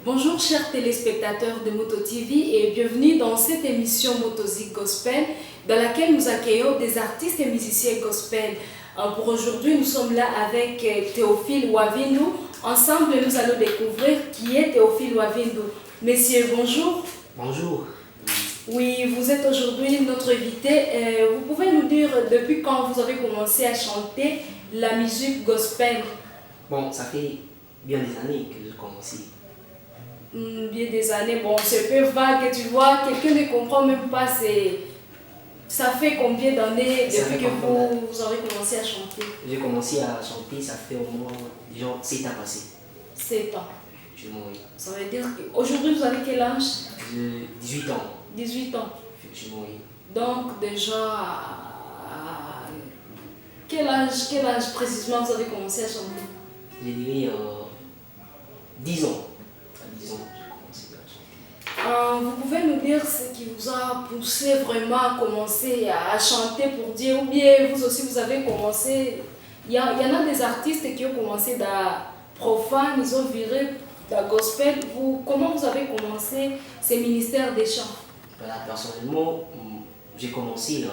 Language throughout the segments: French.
Bonjour chers téléspectateurs de Moto TV et bienvenue dans cette émission Motozik Gospel dans laquelle nous accueillons des artistes et musiciens gospel. Pour aujourd'hui, nous sommes là avec Théophile Wavindu. Ensemble, nous allons découvrir qui est Théophile Wavindu. Messieurs, bonjour. Bonjour. Oui, vous êtes aujourd'hui notre invité. Vous pouvez nous dire depuis quand vous avez commencé à chanter la musique gospel? Bon, ça fait bien des années que je commence. Bien des années, bon, c'est peu vague, tu vois, quelqu'un ne comprend même pas, ça fait combien d'années depuis que vous avez commencé à chanter? J'ai commencé à chanter, ça fait au moins, disons, 7 ans passés. 7 ans. Effectivement, oui. Ça veut dire qu'aujourd'hui, vous avez quel âge? J'ai 18 ans. 18 ans. Effectivement, oui. Donc, déjà, quel âge précisément vous avez commencé à chanter? Je dirais 10 ans. À 10 ans, j'ai commencé à chanter. Vous pouvez nous dire ce qui vous a poussé vraiment à commencer à chanter pour Dieu, ou bien vous aussi vous avez commencé, il y en a des artistes qui ont commencé dans profane, ils ont viré dans gospel. Comment vous avez commencé ces ministères des chants? Voilà, personnellement, j'ai commencé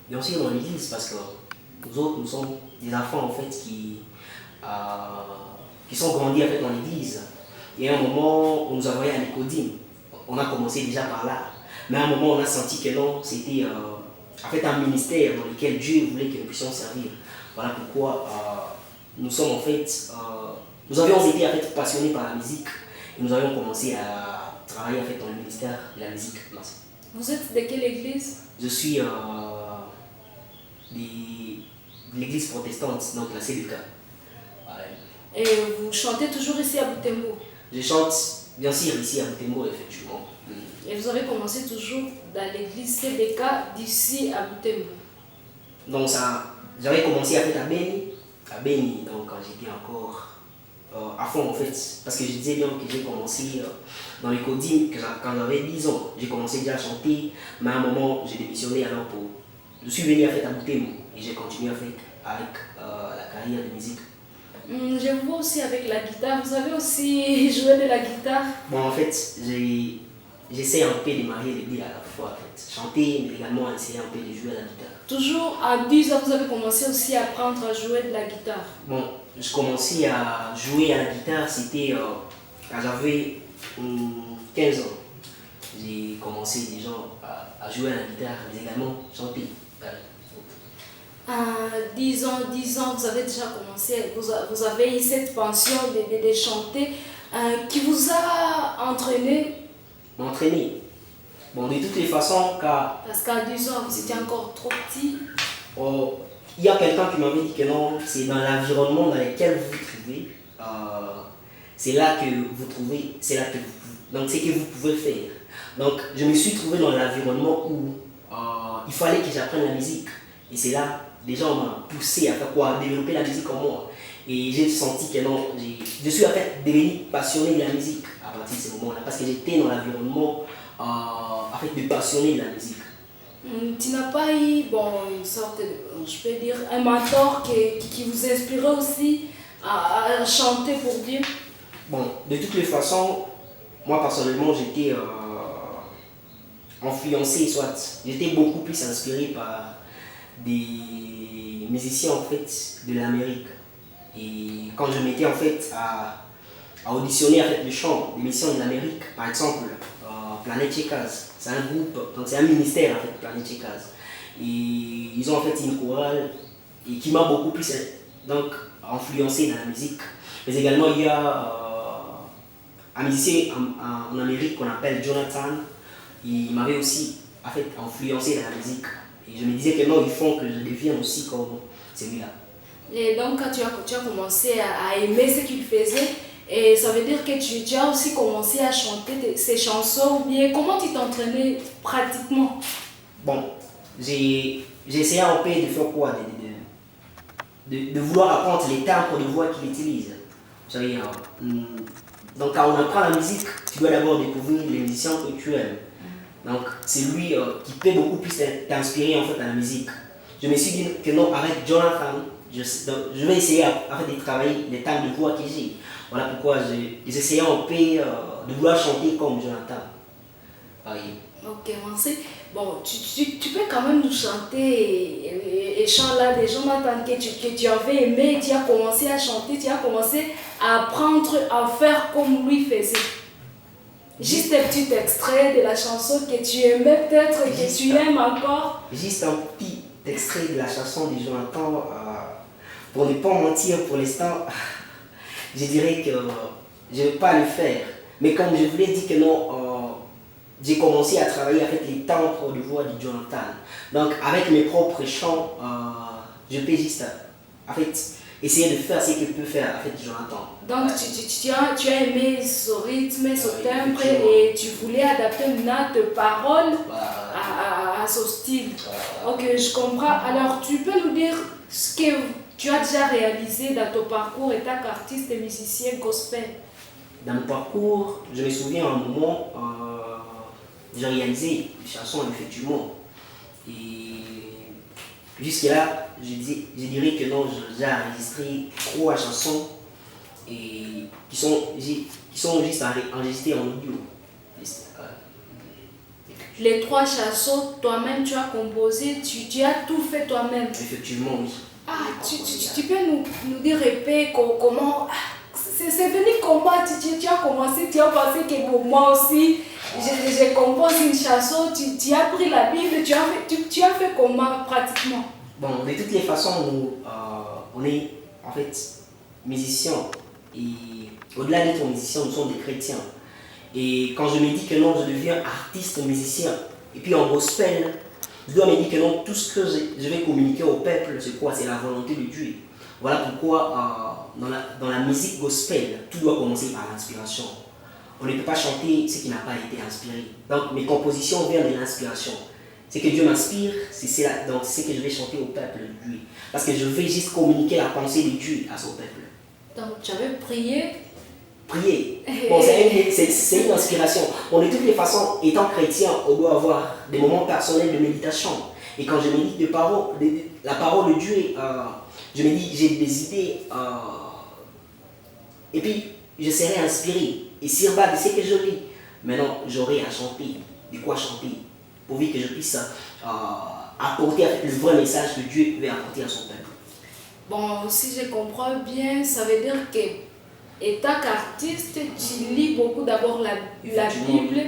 bien sûr dans l'église parce que nous autres, nous sommes des enfants en fait qui sont grandis en fait, dans l'église. Et à un moment, on nous a envoyés à l'Écodime. On a commencé déjà par là. Mais à un moment, on a senti que non, c'était en fait un ministère dans lequel Dieu voulait que nous puissions servir. Voilà pourquoi nous sommes en fait, nous avions été en fait passionnés par la musique et nous avions commencé à travailler en fait dans le ministère de la musique. Vous êtes de quelle église? Je suis de l'église protestante, donc la CDK. Et vous chantez toujours ici à Butembo? Je chante bien sûr ici à Butembo, effectivement. Et vous avez commencé toujours dans l'église CDK d'ici à Butembo? Donc j'avais commencé à faire à Beni, donc quand j'étais encore à fond en fait. Parce que je disais bien que j'ai commencé dans les codines quand j'avais 10 ans. J'ai commencé déjà à chanter, mais à un moment j'ai démissionné alors pour... Je suis venu à faire à Butembo et j'ai continué à faire avec la carrière de musique. Je vous vois aussi avec la guitare. Vous avez aussi joué de la guitare? Bon, en fait, j'essaie un peu de marier les deux à la fois. En fait. Chanter, mais également essayer un peu de jouer à la guitare. Toujours à 10 ans, vous avez commencé aussi à apprendre à jouer de la guitare? Bon, je commençais à jouer à la guitare, c'était quand j'avais 15 ans. J'ai commencé déjà à jouer à la guitare, mais également chanter. À 10 ans, vous avez déjà commencé, vous avez eu cette passion de chanter qui vous a entraîné? M'entraîner. Bon, de toutes les façons, car... Parce qu'à 10 ans, vous étiez encore trop petit. Il y a quelqu'un qui m'avait dit que non, c'est dans l'environnement dans lequel vous vous trouvez, c'est là que vous trouvez, c'est là que vous, donc c'est que vous pouvez faire. Donc je me suis trouvé dans l'environnement où il fallait que j'apprenne la musique. Et c'est là, les gens m'ont poussé à faire quoi, à développer la musique en moi. Et j'ai senti que non, je suis en fait devenu passionné de la musique à partir de ce moment-là, parce que j'étais dans l'environnement en fait de passionné de la musique. Tu n'as pas eu, bon, une sorte de, je peux dire, un mentor qui vous inspirait aussi à chanter pour Dieu? Bon, de toutes les façons, moi personnellement, j'étais influencé, soit j'étais beaucoup plus inspiré par des musiciens en fait de l'Amérique. Et quand je m'étais en fait à auditionner en fait le chant des musiciens de l'Amérique, par exemple Planet Shakers, c'est un groupe, donc c'est un ministère en fait, Planet Shakers. Et ils ont en fait une chorale et qui m'a beaucoup plus donc influencé dans la musique. Mais également il y a un musicien en Amérique qu'on appelle Jonathan. Il m'avait aussi en fait influencé dans la musique. Et je me disais que non, il faut que je devienne aussi comme celui-là. Et donc, quand tu as commencé à aimer ce qu'il faisait, et ça veut dire que tu as aussi commencé à chanter ces chansons, ou bien comment tu t'entraînais pratiquement? Bon, j'ai essayé un peu de faire quoi, de vouloir apprendre les timbres de voix qu'il utilise. Vous savez, donc quand on apprend la musique, tu dois d'abord découvrir les musiciens que tu aimes. Donc c'est lui qui peut beaucoup plus t'inspirer en fait à la musique. Je me suis dit que non, avec Jonathan, Donc, je vais essayer en fait, de travailler les temps de voix que j'ai. Voilà pourquoi j'essayais un peu de vouloir chanter comme Jonathan. Oui. Ok, merci. Bon, tu peux quand même nous chanter et chants là, des gens m'attendent que tu avais aimé, tu as commencé à chanter, tu as commencé à apprendre à faire comme lui faisait. Juste un petit extrait de la chanson que tu aimais peut-être et que tu aimes encore. Juste un petit extrait de la chanson de Jonathan. Pour ne pas mentir, pour l'instant, je dirais que je ne vais pas le faire. Mais comme je vous l'ai dit que non, j'ai commencé à travailler avec les timbres de voix de Jonathan. Donc avec mes propres chants, je peux juste en fait, essayer de faire ce que peut faire en fait, Jonathan. Donc tu as aimé ce rythme, ce timbre et tu voulais adapter maintenant tes paroles à ce style. Ok, je comprends. Alors tu peux nous dire ce que tu as déjà réalisé dans ton parcours en tant qu'artiste et musicien gospel? Dans mon parcours, je me souviens à un moment, j'ai réalisé une chanson effectivement. Et jusque-là, je dirais que non, j'ai enregistré 3 chansons et qui sont juste enregistrées en audio. Les 3 chansons, toi-même tu as composé, tu as tout fait toi-même. Effectivement, oui. Ah, tu peux nous dire comment. C'est venu comment tu as commencé, tu as pensé que bon, moi aussi, je compose une chanson, tu as pris la Bible, tu as fait comment pratiquement? Bon, de toutes les façons, nous, on est en fait musiciens et au-delà d'être musiciens, nous sommes des chrétiens. Et quand je me dis que non, je deviens artiste musicien, et puis en gospel, je dois me dire que non, tout ce que je vais communiquer au peuple, c'est quoi? C'est la volonté de Dieu. Voilà pourquoi dans la musique gospel, tout doit commencer par l'inspiration. On ne peut pas chanter ce qui n'a pas été inspiré. Donc mes compositions viennent de l'inspiration. Ce que Dieu m'inspire, c'est ce que je vais chanter au peuple de Dieu. Parce que je vais juste communiquer la pensée de Dieu à son peuple. Donc tu avais prié? Prier. Bon, c'est une inspiration. Bon, de toutes les façons, étant chrétien, on doit avoir des moments personnels de méditation. Et quand je médite la parole de Dieu, je me dis, j'ai des idées. Et puis, je serai inspiré. Et sur base de ce que je lis, maintenant, j'aurai à chanter. De quoi chanter? Pourvu que je puisse apporter le vrai message que Dieu veut apporter à son peuple. Bon, si je comprends bien, ça veut dire que étant qu'artiste, tu lis beaucoup d'abord la Bible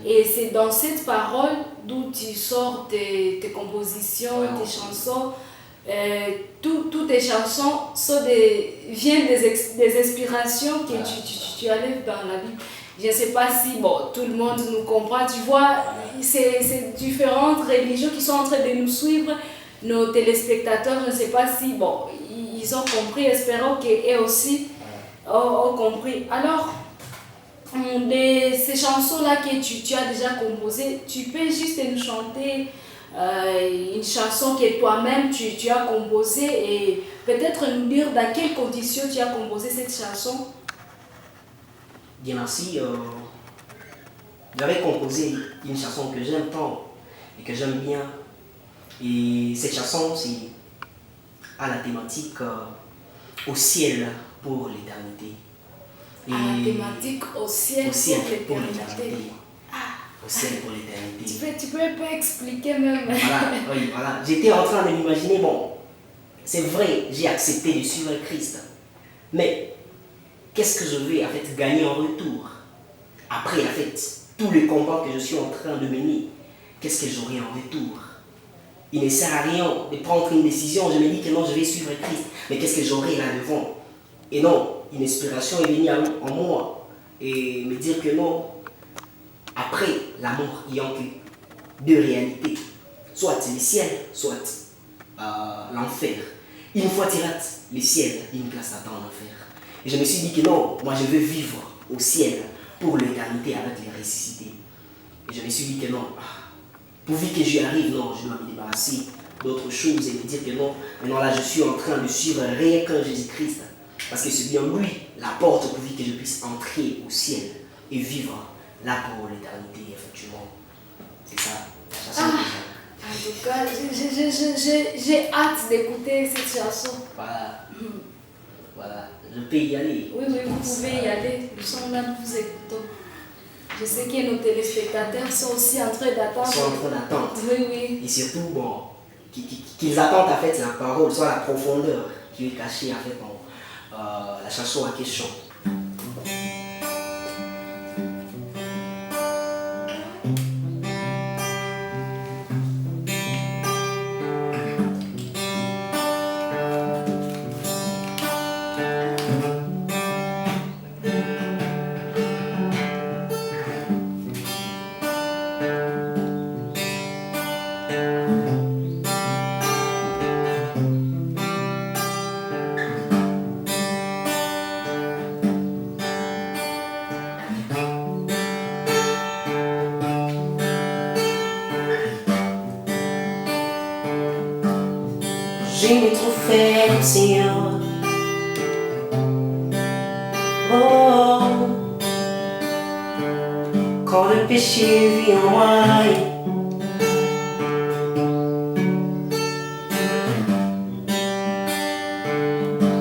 et c'est dans cette parole d'où tu sors tes compositions, tes chansons. Toutes tes chansons viennent des inspirations que tu enlèves dans la Bible. Je ne sais pas si tout le monde nous comprend. Tu vois, c'est différentes religions qui sont en train de nous suivre. Nos téléspectateurs, je ne sais pas si ils ont compris. Espérons qu'eux aussi ont compris. Alors, de ces chansons-là que tu as déjà composées, tu peux juste nous chanter une chanson que toi-même tu as composée et peut-être nous dire dans quelles conditions tu as composé cette chanson? Bien merci. J'avais composé une chanson que j'aime tant et que j'aime bien. Et cette chanson, c'est à la thématique au ciel pour l'éternité. À la thématique au ciel pour l'éternité. Au ciel pour l'éternité. Tu peux un peu expliquer même. Voilà. J'étais en train de m'imaginer, c'est vrai, j'ai accepté de suivre Christ. Mais qu'est-ce que je vais en fait gagner en retour? Après en fait, tout le combat que je suis en train de mener, qu'est-ce que j'aurai en retour? Il ne sert à rien de prendre une décision, je me dis que non, je vais suivre Christ. Mais qu'est-ce que j'aurai là-devant? Et non, une inspiration est venue en moi et me dire que non, après la mort, il n'y a que 2 réalités. Soit le ciel, soit l'enfer. Une fois tu rates le ciel, une place t'attend en enfer. Et je me suis dit que non, moi je veux vivre au ciel pour l'éternité avec les ressuscités. Et je me suis dit que non, pourvu que j'y arrive, non, je dois me débarrasser d'autres choses et me dire que non, maintenant là je suis en train de suivre rien qu'un Jésus-Christ. Parce que c'est bien lui la porte pourvu que je puisse entrer au ciel et vivre là pour l'éternité, effectivement. C'est ça, la chanson que j'aime. tout cas, j'ai hâte d'écouter cette chanson. Voilà. Voilà. Je peux y aller. Oui, vous pouvez y aller. Nous sommes là, nous vous écoutons. Je sais que nos téléspectateurs sont aussi en train d'attendre. Ils sont en train d'attendre. Oui. Et surtout, bon, qu'ils attendent en fait la parole, soit la profondeur qui est cachée en fait dans la chanson en question. J'ai trop fait, Seigneur. Oh, quand le péché vit en moi,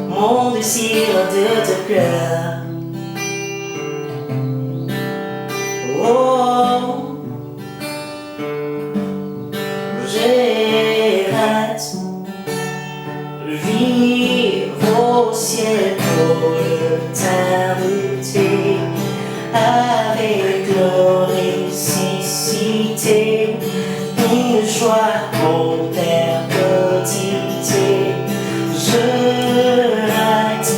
mon désir de te plaire. Oh, j'ai hâte vivre au ciel pour l'éternité avec gloriosité, une joie en perpétuité. Je hâte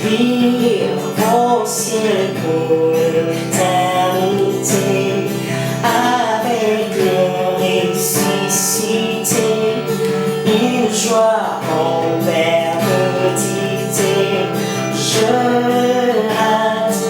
vivre au ciel pour l'éternité avec gloriosité, une joie en perpétuité. Je hâte.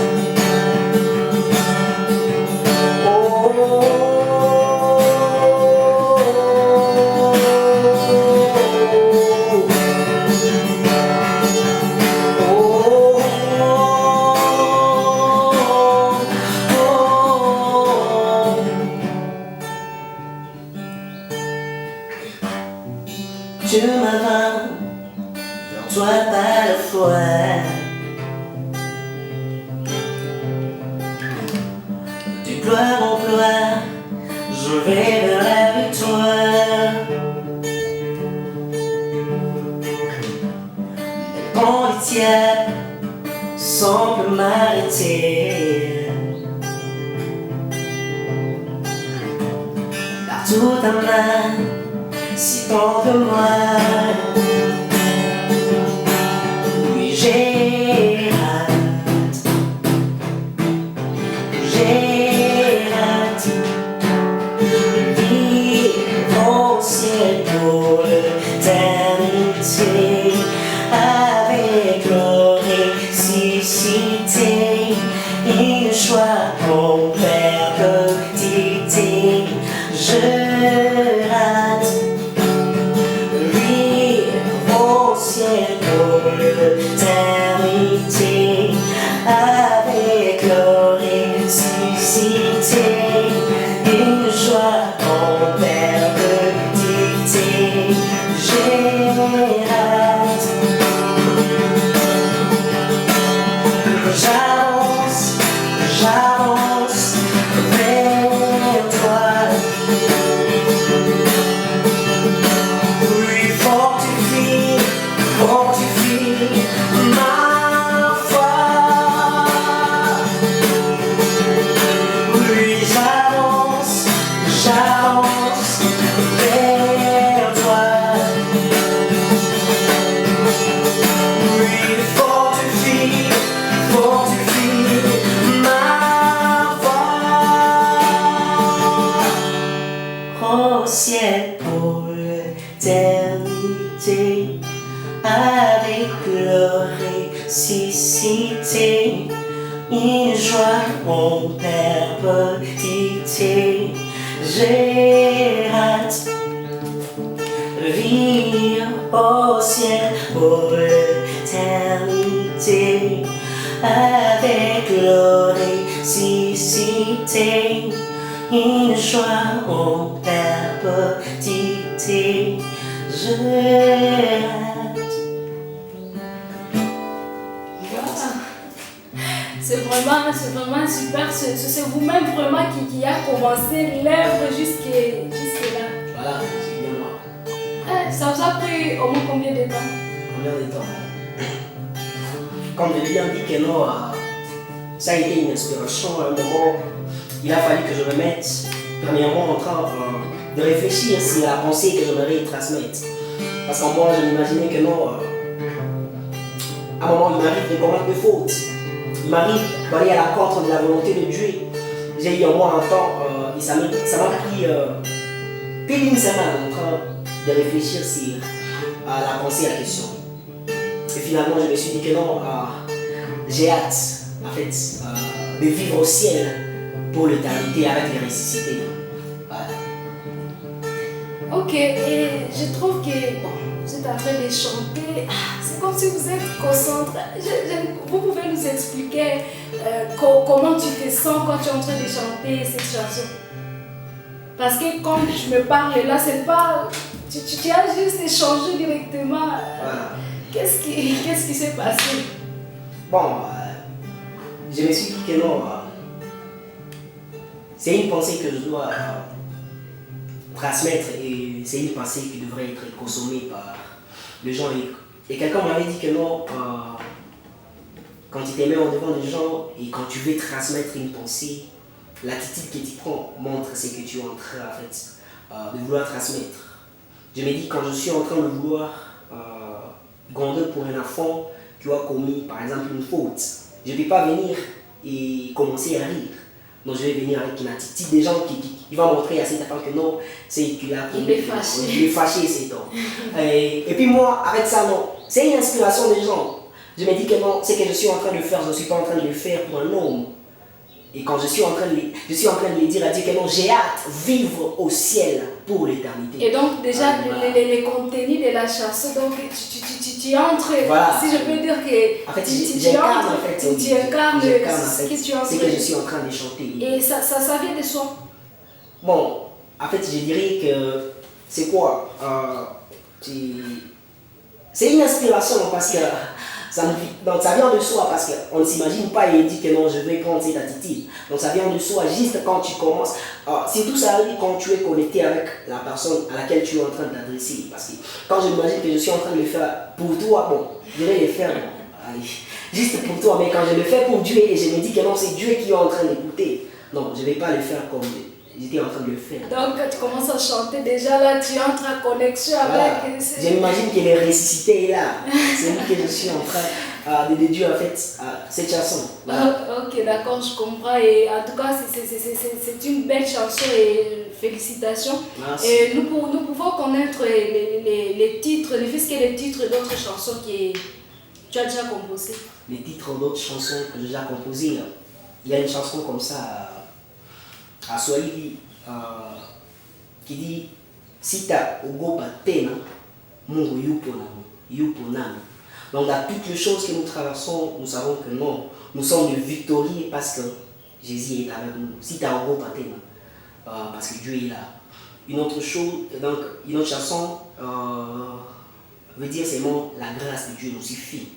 Tu me vins, toi par la foi. Du gloire en gloire, je vais vers la victoire. Les ponts des diables semblent m'arrêter. Partout ta main, si tant de moi, oui j'ai hâte, vivre au ciel pour l'éternité avec gloriosité, une joie en perpétuité. Je hâte vivre au ciel pour l'éternité avec gloriosité, une joie en perpétuité. J'ai hâte. J'avance vers toi. Oui, fortifie ma foi. Oui, j'avance vers toi. Oui, fortifie ma foi. Au ciel pour l'éternité avec gloriosité, une joie en perpétuité. J'ai hâte vivre au ciel pour l'éternité avec gloriosité, une joie au perpétuité. Je reste. C'est vraiment super. C'est vous-même vraiment qui a commencé l'œuvre jusque-là. Voilà, c'est bien moi. Ça vous a pris au moins combien de temps? Combien de temps? Comme je l'ai bien dit que non, ça a été une inspiration à un moment. Il a fallu que je me mette premièrement en train de réfléchir sur la pensée que j'aimerais transmettre. Parce qu'en moi, je m'imaginais que non, à un moment, il m'arrive de commettre des fautes. Il m'arrive d'aller à l'encontre de la volonté de Dieu. J'ai eu en moi un temps, et ça m'a pris plus d'une semaine en train de réfléchir sur la pensée à la question. Et finalement, je me suis dit que non, j'ai hâte, en fait, de vivre au ciel pour l'éternité avec les ressuscités. Voilà. Ok, et je trouve que vous êtes en train de chanter, c'est comme si vous êtes concentré. Vous pouvez nous expliquer comment tu te sens quand tu es en train de chanter cette chanson? Parce que quand je me parle là, c'est pas. Tu as juste échangé directement. Voilà. Qu'est-ce qui s'est passé? Bon, je me suis dit que non, c'est une pensée que je dois transmettre et c'est une pensée qui devrait être consommée par les gens. Et quelqu'un m'avait dit que non, quand tu te mets en devant des gens et quand tu veux transmettre une pensée, l'attitude que tu prends montre ce que tu es en train en fait, de vouloir transmettre. Je me dis quand je suis en train de vouloir gronder pour un enfant qui a commis par exemple une faute, je ne vais pas venir et commencer à rire. Donc je vais venir avec une attitude des gens qui va montrer à cet enfant que non, c'est qu'il a il est fâché. Il est fâché, c'est tout. Et puis moi, avec ça, non, c'est une inspiration des gens. Je me dis que non, ce que je suis en train de faire, je ne suis pas en train de le faire pour un homme. Et quand je suis en train de lui dire à Dieu que non, j'ai hâte de vivre au ciel pour l'éternité. Et donc déjà, les contenus de la chanson, donc tu entres, voilà. Si je peux dire que en fait, tu incarnes ce que je suis en train de chanter. Et ça vient de soi. Bon, en fait, je dirais que c'est quoi c'est une inspiration parce que donc ça vient de soi parce qu'on ne s'imagine pas et dit que non, je vais prendre cette attitude. Donc ça vient de soi juste quand tu commences. Surtout ça arrive quand tu es connecté avec la personne à laquelle tu es en train de t'adresser. Parce que quand je m'imagine que je suis en train de le faire pour toi, bon, je vais le faire juste pour toi. Mais quand je le fais pour Dieu et je me dis que non, c'est Dieu qui est en train d'écouter. Non, je ne vais pas le faire comme j'étais en train de le faire. Donc quand tu commences à chanter déjà là, tu entres en connexion avec. Je m'imagine que le ressuscité est là. C'est lui que je suis en train de déduire en fait cette chanson. Voilà. Ok, d'accord, je comprends. Et en tout cas, c'est une belle chanson et félicitations. Merci. Et nous pouvons connaître les titres, les titres d'autres chansons que tu as déjà composées. Les titres d'autres chansons que j'ai déjà composées. Il y a une chanson comme ça à Swahili qui dit Sita ogopa tena Mungu yupo nami. Donc dans toutes les choses que nous traversons, nous savons que non, nous sommes victorieux parce que Jésus est avec nous. Sita ogopa tena parce que Dieu est là. Une autre chose, donc une autre chanson veut dire seulement la grâce de Dieu nous suffit.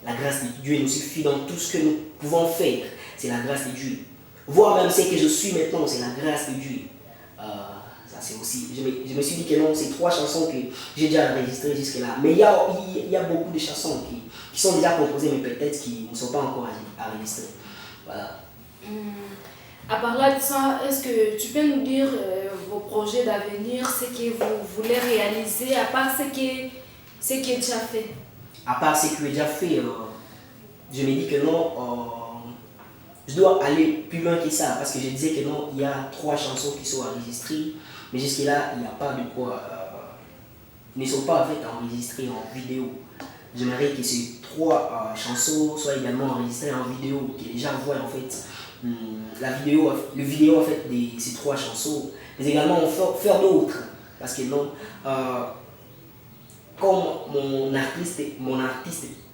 La grâce de Dieu nous suffit dans tout ce que nous pouvons faire. C'est la grâce de Dieu. Voir même ce que je suis maintenant, c'est la grâce de Dieu. Ça c'est aussi. Je me suis dit que non, c'est 3 chansons que j'ai déjà enregistrées jusque-là. Mais il y a beaucoup de chansons qui sont déjà composées, mais peut-être qui ne sont pas encore enregistrées. Voilà. À part là de ça, est-ce que tu peux nous dire vos projets d'avenir, ce que vous voulez réaliser, à part ce qui est déjà fait? À part ce qui est déjà fait, je me dis que non. Je dois aller plus loin que ça parce que je disais que non, il y a 3 chansons qui sont enregistrées, mais jusque-là, il n'y a pas de quoi. Ils ne sont pas en fait enregistrées en vidéo. J'aimerais que ces 3 chansons soient également enregistrées en vidéo, que les gens voient en fait le vidéo en fait de ces 3 chansons, mais également faire d'autres parce que non. Comme mon artiste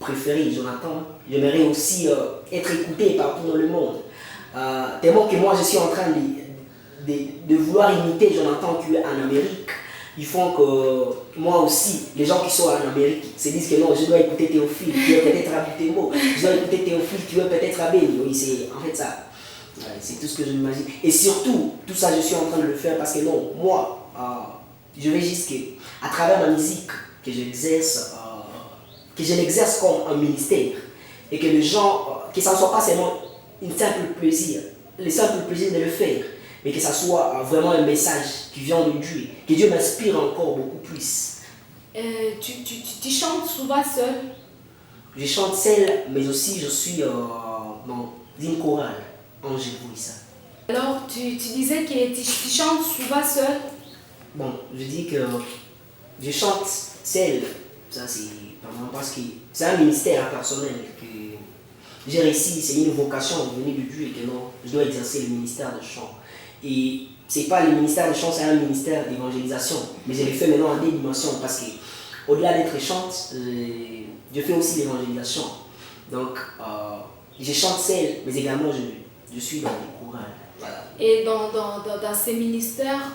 préféré, Jonathan, j'aimerais aussi être écouté partout dans le monde. Tellement que moi, je suis en train de vouloir imiter Jonathan qui est en Amérique, ils font que moi aussi, les gens qui sont en Amérique se disent que non, je dois écouter Théophile, qui est peut-être à Butembo, je dois écouter Théophile, qui est peut-être à Beni. Oui, c'est en fait ça. Ouais, c'est tout ce que je m'imagine. Et surtout, tout ça, je suis en train de le faire parce que non, moi, je vais juste que, à travers ma musique, que j'exerce, que je l'exerce comme un ministère, et que les gens, que ça ne soit pas seulement un simple plaisir, le simple plaisir de le faire, mais que ça soit vraiment un message qui vient de Dieu, que Dieu m'inspire encore beaucoup plus. Tu chantes souvent seul? Je chante seul, mais aussi je suis dans une chorale, Angers ça. Alors, tu disais que tu chantes souvent seul? Bon, je dis que je chante seul, ça c'est parce que c'est un ministère personnel que j'ai réussi, c'est une vocation venue de Dieu et que non, je dois exercer le ministère de chant. Et c'est pas le ministère de chant, c'est un ministère d'évangélisation. Mais je le fais maintenant en deux dimensions parce que au-delà d'être chante, je fais aussi l'évangélisation. Donc, je chante seul, mais également je suis dans les chorales. Voilà. Et dans ces ministères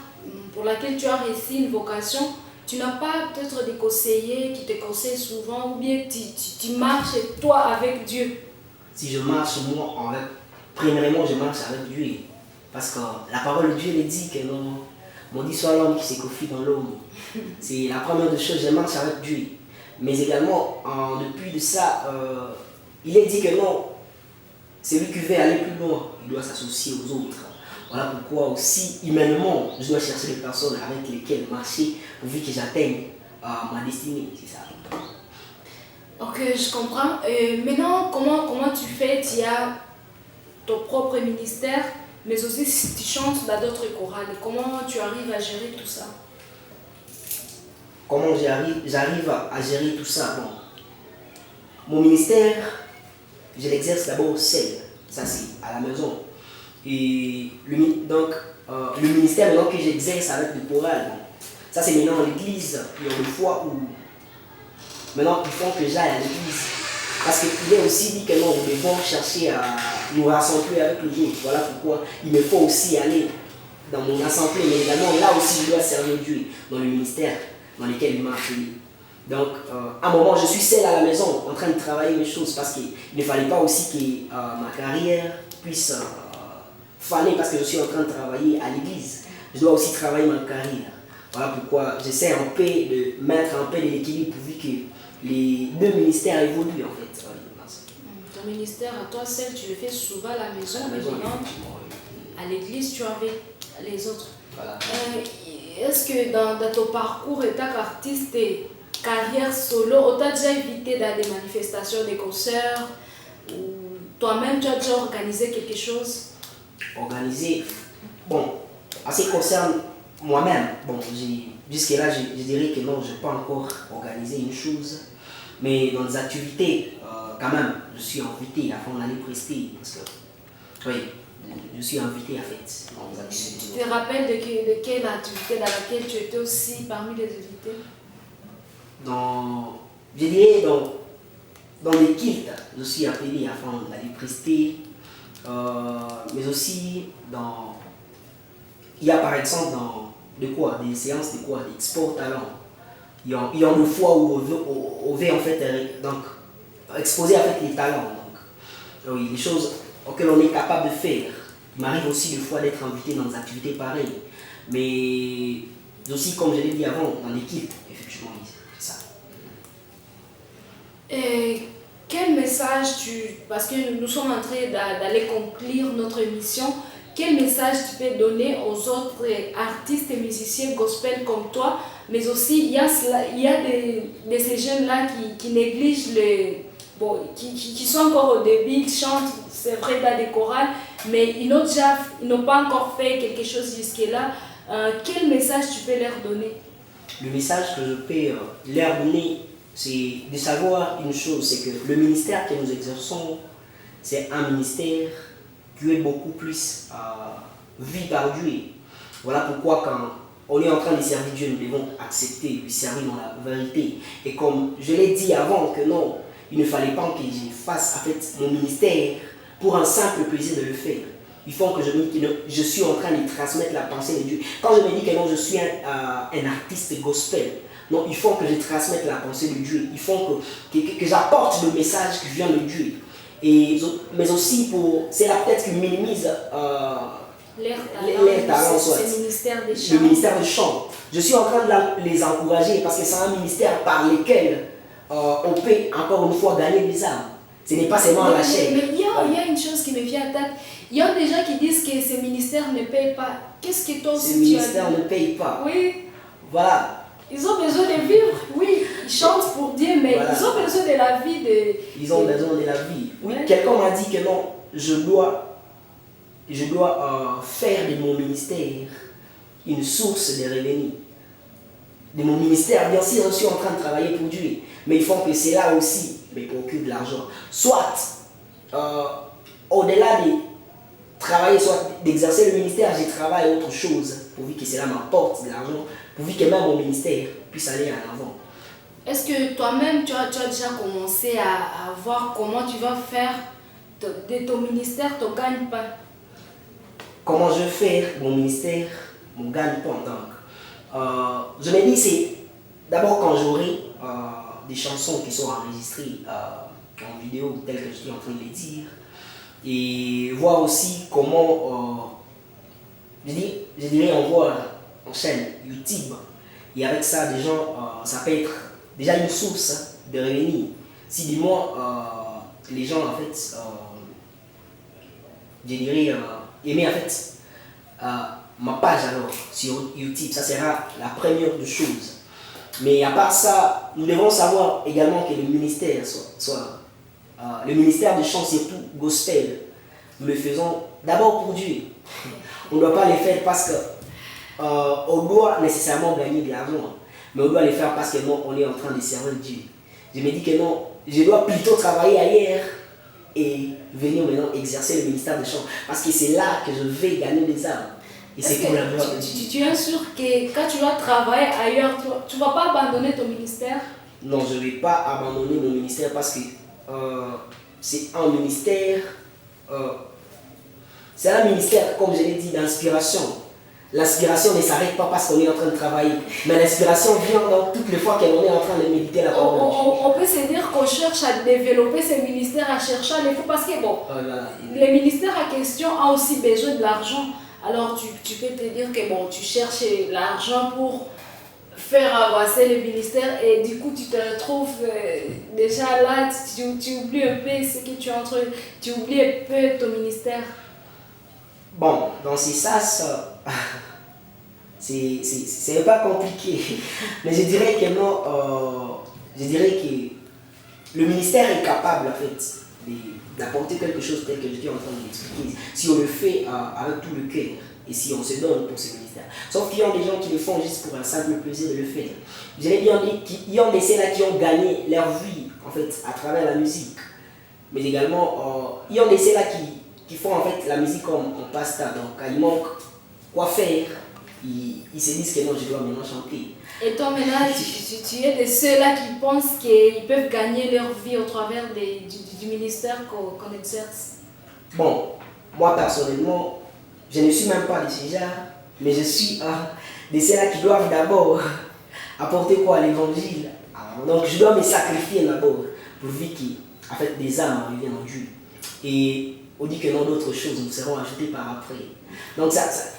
pour lesquels tu as réussi une vocation, tu n'as pas peut-être des conseillers qui te conseillent souvent ou bien tu marches toi avec Dieu? Si je marche, moi, premièrement, je marche avec Dieu. Parce que la parole de Dieu le dit que non, maudit soit l'homme qui se confie dans l'homme. C'est la première des choses, je marche avec Dieu. Mais également, depuis de ça, il est dit que non, celui qui veut aller plus loin, il doit s'associer aux autres. Voilà pourquoi aussi, humainement, je dois chercher des personnes avec lesquelles marcher, pourvu que j'atteigne ma destinée. C'est ça. Ok, je comprends. Maintenant, comment tu fais? Tu as ton propre ministère, mais aussi si tu chantes dans d'autres chorales. Comment tu arrives à gérer tout ça? Comment j'arrive à gérer tout ça? Bon, mon ministère, je l'exerce d'abord seul. Ça, c'est à la maison. Et donc, le ministère maintenant que j'exerce avec le choral, bon, ça c'est maintenant à l'église. Il y a des fois où maintenant il faut que j'aille à l'église. Parce qu'il est aussi dit que non, nous devons chercher à nous rassembler avec les autres. Voilà pourquoi il me faut aussi aller dans mon assemblée, mais également là aussi je dois servir Dieu dans le ministère dans lequel il m'a appelé. Donc, à un moment, je suis seul à la maison en train de travailler mes choses parce qu'il ne fallait pas aussi que ma carrière puisse faner parce que je suis en train de travailler à l'église. Je dois aussi travailler ma carrière. Voilà pourquoi j'essaie un peu de mettre un peu de l'équilibre pourvu que les deux ministères évoluent en fait. Ton ministère à toi seul, tu le fais souvent à la maison, mais maintenant, à l'église, tu es avec les autres. Voilà. Est-ce que dans ton parcours en tant qu'artiste et carrière solo, on t'a déjà invité dans des manifestations, des concerts, ou toi-même tu as déjà organisé quelque chose? Organisé, bon, en ce qui concerne moi-même, bon, jusque-là, je dirais que non, je n'ai pas encore organisé une chose, mais dans des activités, quand même, je suis invité afin d'aller prester, parce que, oui, je suis invité en fait dans des activités. Tu te rappelles de quelle activité dans laquelle tu étais aussi parmi les invités? Je dirais dans les kilts, je suis appelé afin d'aller prester, mais aussi il y a par exemple des séances de quoi, des sports talents. Il y a des fois où on veut en fait donc, exposer en fait les talents. Donc, oui, les choses auxquelles on est capable de faire. Il m'arrive aussi des fois d'être invité dans des activités pareilles. Mais aussi, comme je l'ai dit avant, dans l'équipe, effectivement, c'est ça. Et quel message parce que nous sommes en train d'aller conclure notre émission, quel message tu peux donner aux autres artistes et musiciens gospel comme toi, mais aussi il y a de ces jeunes-là qui négligent qui sont encore au début, ils chantent, c'est vrai, dans des chorales, mais ils n'ont pas encore fait quelque chose jusque-là. Quel message tu peux leur donner? Le message que je peux leur donner, c'est de savoir une chose, c'est que le ministère que nous exerçons, c'est un ministère qui est beaucoup plus vu par Dieu. Voilà pourquoi quand on est en train de servir Dieu, nous devons accepter de lui servir dans la vérité. Et comme je l'ai dit avant, que non, il ne fallait pas que je fasse en fait mon ministère pour un simple plaisir de le faire. ils font que je me dis que je suis en train de transmettre la pensée de Dieu. Quand je me dis que non, je suis un artiste gospel, non, ils font que je transmette la pensée de Dieu. Ils font que j'apporte le message qui vient de Dieu. Mais aussi, c'est là peut-être qu'ils minimisent les talents, soit. C'est le ministère des chants. Le ministère des chants. Je suis en train de les encourager parce que c'est un ministère par lequel on peut encore une fois gagner des âmes. Ce n'est pas seulement la chaîne. Mais il y a une chose qui me vient à tête. Il y a des gens qui disent que ces ministères ne payent pas. Qu'est-ce que toi aussi ces ministères ne payent pas. Oui. Voilà. Ils ont besoin de vivre, oui. Ils chantent pour Dieu, mais voilà. Ils ont besoin de la vie. Ils ont besoin de la vie. Oui. Ouais. Quelqu'un m'a dit que non, je dois faire de mon ministère une source de revenus. De mon ministère, bien sûr, je suis en train de travailler pour Dieu, mais il faut que c'est là aussi me procure de l'argent. Soit, au-delà de travailler, soit d'exercer le ministère, je travaille autre chose, pourvu que cela m'apporte de l'argent, pourvu que même mon ministère puisse aller en avant. Est-ce que toi-même, tu as déjà commencé à voir comment tu vas faire de ton ministère ton gagne-pain? Comment je vais faire mon ministère, mon gagne-pain? Donc, je me dis, c'est d'abord quand j'aurai des chansons qui sont enregistrées en vidéo, telles que je suis en train de les dire, et voir aussi comment, je dirais, on voit en chaîne YouTube, et avec ça, des gens, ça peut être déjà une source de revenus. Si du moins, les gens, en fait, je dirais, aimer en fait ma page alors sur YouTube, ça sera la première des choses. Mais à part ça, nous devons savoir également que le ministère le ministère de chant, surtout gospel, nous le faisons d'abord pour Dieu. On ne doit pas le faire parce que on doit nécessairement gagner de l'argent, mais on doit le faire parce que non, on est en train de servir Dieu. Je me dis que non, je dois plutôt travailler ailleurs et venir maintenant exercer le ministère de chant, parce que c'est là que je vais gagner des âmes. Et c'est pour la gloire de Dieu. Tu es sûr que quand tu vas travailler ailleurs, tu ne vas pas abandonner ton ministère? Non, je ne vais pas abandonner mon ministère parce que c'est un ministère, comme je l'ai dit, d'inspiration. L'inspiration ne s'arrête pas parce qu'on est en train de travailler, mais l'inspiration vient dans toutes les fois qu'on est en train de méditer la parole. On peut se dire qu'on cherche à développer ce ministère, à chercher à les faire parce que bon, le ministère en question a aussi besoin de l'argent. Alors tu peux te dire que bon, tu cherches l'argent pour faire avancer le ministère et du coup tu te retrouves déjà là, tu oublies un peu ce que tu es en train, tu oublies un peu ton ministère. Bon, donc c'est ça, c'est pas compliqué, mais je dirais que non, je dirais que le ministère est capable en fait d'apporter quelque chose tel que je suis en train de l'expliquer, si on le fait avec tout le cœur et si on se donne pour ce ministère. Sauf qu'il y a des gens qui le font juste pour un simple plaisir de le faire. Je l'ai bien dit, il y a des ceux-là qui ont gagné leur vie en fait à travers la musique, mais également il y a des ceux-là qui font en fait la musique comme un passe-temps. Donc quand il manque quoi faire, ils se disent que non, je dois maintenant chanter. Et toi maintenant, tu es de ceux-là qui pensent qu'ils peuvent gagner leur vie au travers du ministère qu'on exerce? Bon, moi personnellement, je ne suis même pas de ce genre, mais je suis de ceux-là qui doivent d'abord apporter quoi à l'évangile. Donc je dois me sacrifier d'abord pour que en fait, des âmes reviennent en Dieu. Et on dit que non, d'autres choses nous seront ajoutées par après. Donc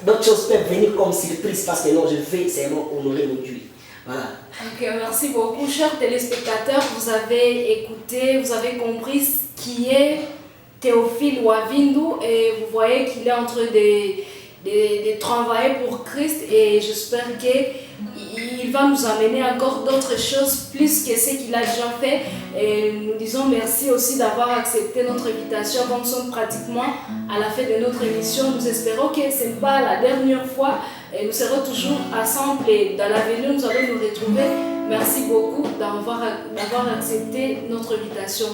d'autres choses peuvent venir comme surprise parce que non, je vais seulement honorer mon Dieu. Voilà. Ok, merci beaucoup. Chers téléspectateurs, vous avez écouté, vous avez compris ce qui est Théophile Wavindu et vous voyez qu'il est en train de travailler pour Christ et j'espère qu'il va nous amener encore d'autres choses plus que ce qu'il a déjà fait. Et nous disons merci aussi d'avoir accepté notre invitation. Comme nous sommes pratiquement à la fin de notre émission, nous espérons que ce n'est pas la dernière fois et nous serons toujours ensemble et dans l'avenir nous allons nous retrouver. Merci beaucoup d'avoir accepté notre invitation.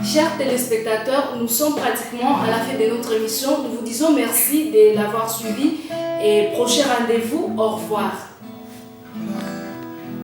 Chers téléspectateurs, nous sommes pratiquement à la fin de notre émission. Nous vous disons merci de l'avoir suivi et prochain rendez-vous. Au revoir.